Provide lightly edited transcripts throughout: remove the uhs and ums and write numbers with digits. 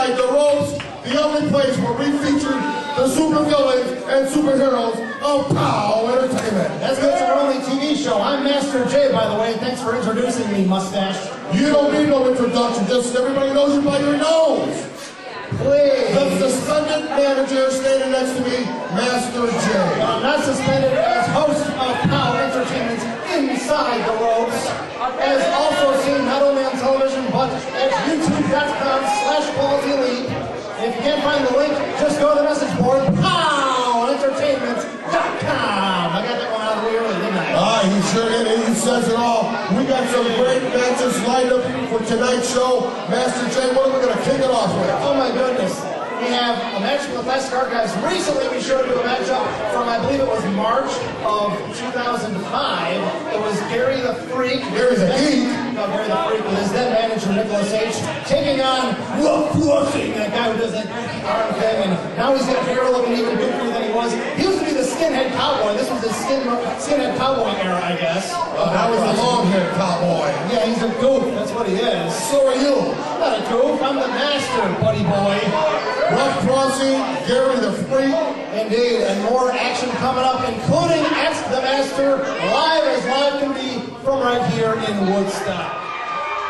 inside the ropes, the only place where we featured the supervillains and superheroes of POW Entertainment. That's good for only TV show. I'm Master J, by the way. Thanks for introducing me, mustache. You don't need no introduction, just everybody knows you by your nose. Please. The suspended manager standing next to me, Master J. I'm not suspended as host of POW Entertainment's Inside the Ropes, as also seen not only on television, but at youtube.com/QualityElite. If you can't find the link, just go to the message board, POWentertainment.com. I got that one out of the way early, didn't I? He sure did. He says it all. We got some great matches lined up for tonight's show. Master J, what are we going to kick it off with? Oh my goodness. We have a match from the Classic Archives. Recently we showed you a matchup from, I believe it was March of 2005. It was Gary the Freak. Gary the Geek. No, Gary the Freak with his then manager Nicholas H. taking on Ruff Crossing, that guy who does that arm thing, and now he's got hair looking even goofier than he was. He used to be the skinhead cowboy. This was his skinhead cowboy era, I guess. That was a long-haired cowboy. Yeah, he's a goof. That's what he is. So are you. Not a goof. I'm the master, buddy boy. Ruff Crossing, Gary the Freak. Indeed, and more action coming up, including Ask the Master, live as live can be from right here in Woodstock.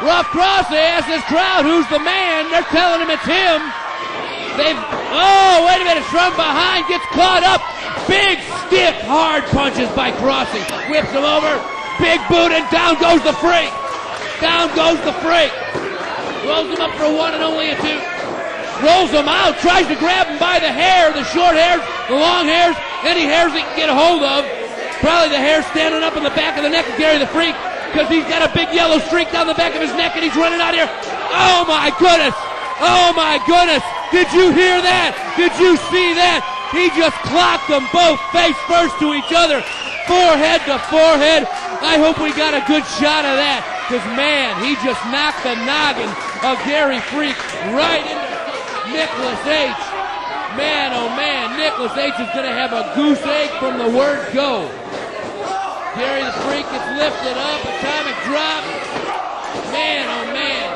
Ruff Crossing asks this crowd who's the man. They're telling him it's him. Oh, wait a minute, from behind, gets caught up. Big, stiff, hard punches by Crossing. Whips him over, big boot, and down goes the Freak. Down goes the Freak. Rolls him up for a 1 and only a 2. Rolls him out, tries to grab him by the hair, the short hairs, the long hairs, any hairs he can get a hold of. Probably the hair standing up in the back of the neck of Gary the Freak, because he's got a big yellow streak down the back of his neck and he's running out here. Oh my goodness! Oh my goodness! Did you hear that? Did you see that? He just clocked them both face first to each other, forehead to forehead. I hope we got a good shot of that, because man, he just knocked the noggin of Gary Freak right into Nicholas H. Man, oh man, Nicholas H is going to have a goose egg from the word go. Gary the Freak gets lifted up, atomic drop. Man, oh man.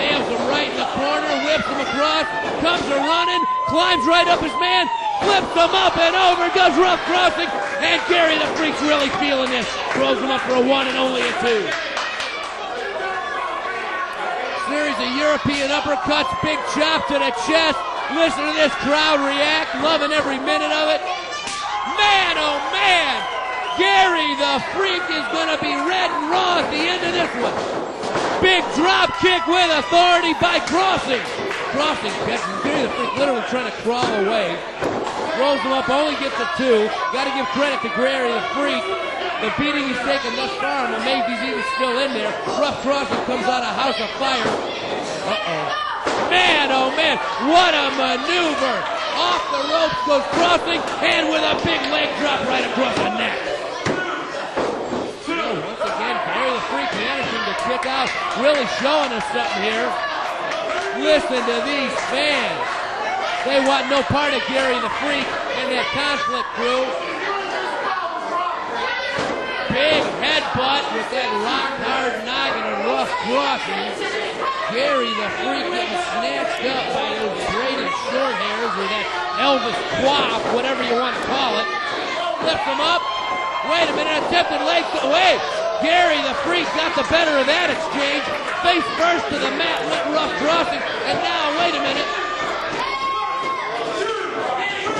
Nails him right in the corner, whips him across, comes a running, climbs right up his man, flips him up and over, does Ruff Crossing, and Gary the Freak's really feeling this. Throws him up for a 1 and only a 2. Series of European uppercuts, big chop to the chest. Listen to this crowd react, loving every minute of it. Man, oh man, Gary the Freak is going to be red and raw at the end of this one. Big drop kick with authority by Crossing. Crossing catches Gary the Freak literally trying to crawl away. Rolls him up, only gets a 2. Got to give credit to Gary the Freak. The beating he's taken thus far, I'm amazed he's even still in there. Ruff Crossing comes out of House of Fire. Uh-oh. Man, oh man, what a maneuver. Off the ropes goes Crossing, and with a big leg drop right across the neck. So once again, Gary the Freak managing to kick out, really showing us something here. Listen to these fans. They want no part of Gary the Freak and that Conflict crew. Big headbutt with that rock-hard noggin of Ruff Crossing. Gary the Freak getting snatched up by those braided short hairs or that Elvis quaff, whatever you want to call it. Lifts him up. Wait a minute, attempted leg. Wait! Gary the Freak got the better of that exchange. Face first to the mat went Ruff Crossing. And now, wait a minute.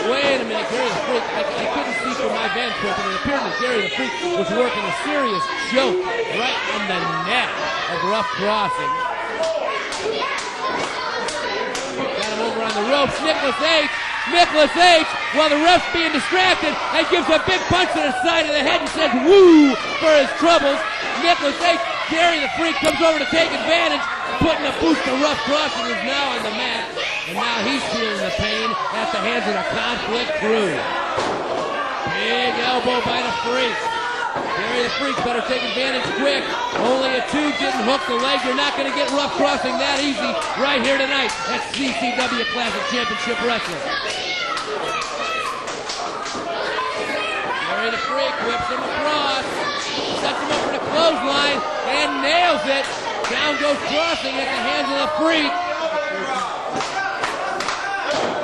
Wait a minute, Gary the Freak, I couldn't see from my vantage, but it appeared that Gary the Freak was working a serious choke right on the neck of Ruff Crossing. Got him over on the ropes, Nicholas H, while the ref's being distracted, and gives a big punch to the side of the head and says, woo, for his troubles. Nicholas H, Gary the Freak comes over to take advantage, putting a boost to Ruff Crossing, who's now on the mat. And now he's feeling the pain at the hands of the Conflict crew. Big elbow by the Freak. Gary the Freak better take advantage quick. Only a 2 didn't hook the leg. You're not going to get Ruff Crossing that easy right here tonight at CCW Classic Championship Wrestling. Gary the Freak whips him across. Sets him up for the clothesline and nails it. Down goes Crossing at the hands of the Freak.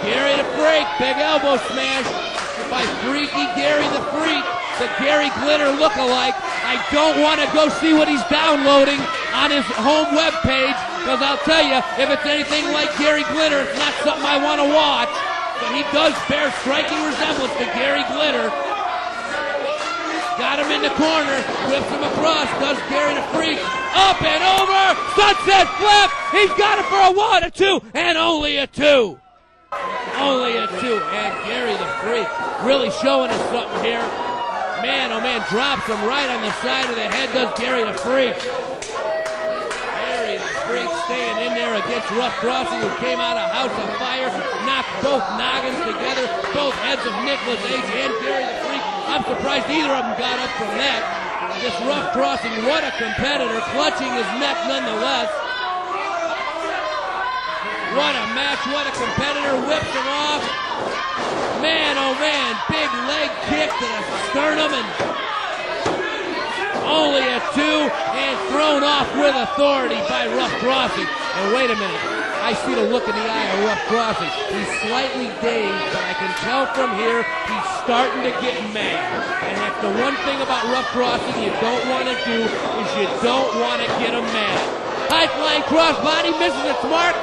Gary the Freak, big elbow smash by Freaky Gary the Freak, the Gary Glitter look-alike. I don't want to go see what he's downloading on his home web page, because I'll tell you, if it's anything like Gary Glitter, it's not something I want to watch. But he does bear striking resemblance to Gary Glitter. Got him in the corner, whips him across, does Gary the Freak, up and over, sunset flip, he's got it for a 1, a 2, and only a 2. Only a 2, and Gary the Freak really showing us something here. Man, oh man, drops him right on the side of the head, does Gary the Freak. Gary the Freak staying in there against Ruff Crossing, who came out of House of Fire, knocked both noggins together, both heads of Nicholas H. and Gary the Freak. I'm surprised either of them got up from that. This Ruff Crossing, what a competitor, clutching his neck nonetheless. What a match, what a competitor, whips him off. Man, oh man, big leg kick to the sternum, and only a 2, and thrown off with authority by Ruff Crossing. And wait a minute, I see the look in the eye of Ruff Crossing. He's slightly dazed, but I can tell from here he's starting to get mad. And that's the one thing about Ruff Crossing you don't want to do, is you don't want to get him mad. High flying crossbody, misses its mark.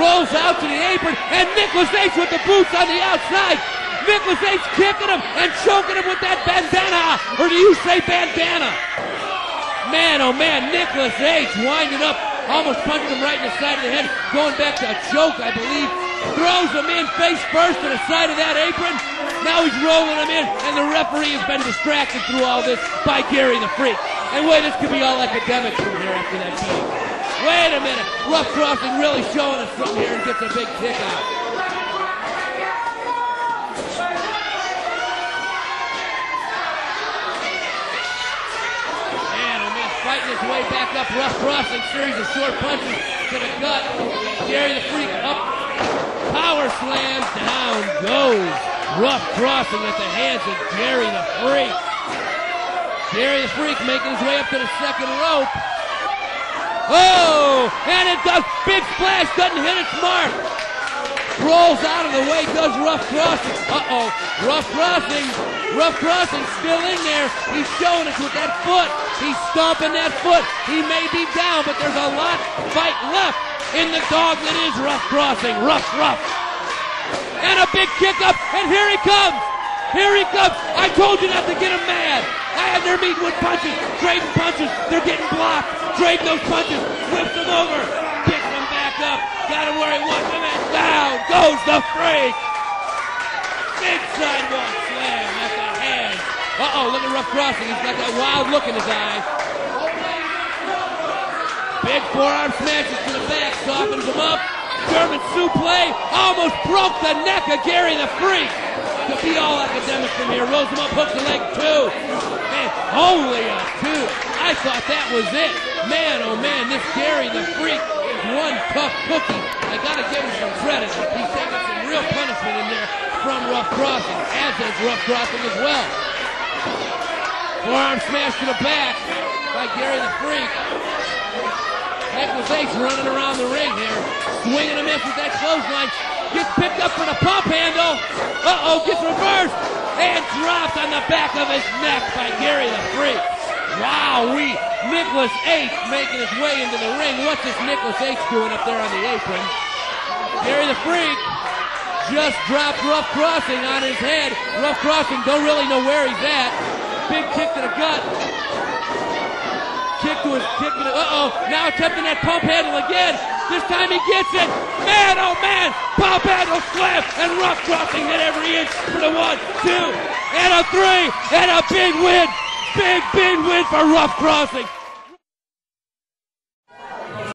Rolls out to the apron, and Nicholas H. with the boots on the outside. Nicholas H. kicking him and choking him with that bandana, or do you say bandana? Man, oh man, Nicholas H. winding up, almost punched him right in the side of the head, going back to a choke, I believe. Throws him in face first to the side of that apron. Now he's rolling him in, and the referee has been distracted through all this by Gary the Freak. And wait, this could be all academic from here after that beating. Wait a minute, Ruff Crossing really showing us something here and gets a big kick out. Man, oh man, fighting his way back up, Ruff Crossing, series of short punches to the gut. Gary the Freak up, power slam, down goes Ruff Crossing at the hands of Gary the Freak. Gary the Freak making his way up to the second rope. Oh, and it does, big splash, doesn't hit its mark. Rolls out of the way, does Ruff Crossing. Uh-oh, Ruff Crossing still in there. He's showing us with that foot. He's stomping that foot. He may be down, but there's a lot of fight left in the dog that is Ruff Crossing. Ruff. And a big kick up, and here he comes. Here he comes. I told you not to get him mad. And they're meeting with punches, trading punches. They're getting blocked, trading those punches. Whips him over, kicks him back up. Got him where he wants him, and down goes the Freak. Big sidewalk slam at the hand. Uh-oh, look at Ruff Crossing. He's got that wild look in his eye. Big forearm smashes to the back, softens him up. German suplex, almost broke the neck of Gary the Freak. To be all academic from here, rolls him up, hooks the leg, 2. And only a 2. I thought that was it. Man, oh man, this Gary the Freak is one tough cookie. I gotta give him some credit. He's taking some real punishment in there from Ruff Crossing, as is Ruff Crossing as well. Forearm smash to the back by Gary the Freak. Nicholas H. running around the ring here, swinging a miss with that clothesline. Gets picked up for the pump handle. Uh-oh, gets reversed. And dropped on the back of his neck by Gary the Freak. Wowee. Nicholas H. making his way into the ring. What's this Nicholas H. doing up there on the apron? Gary the Freak just dropped Ruff Crossing on his head. Ruff Crossing don't really know where he's at. Big kick to the gut. Kick to his kick to the, now attempting that pump handle again. This time he gets it. Man, oh man, pump handle slam, and Ruff Crossing hit every inch for the 1, 2, and a 3, and a big win. Big win for Ruff Crossing.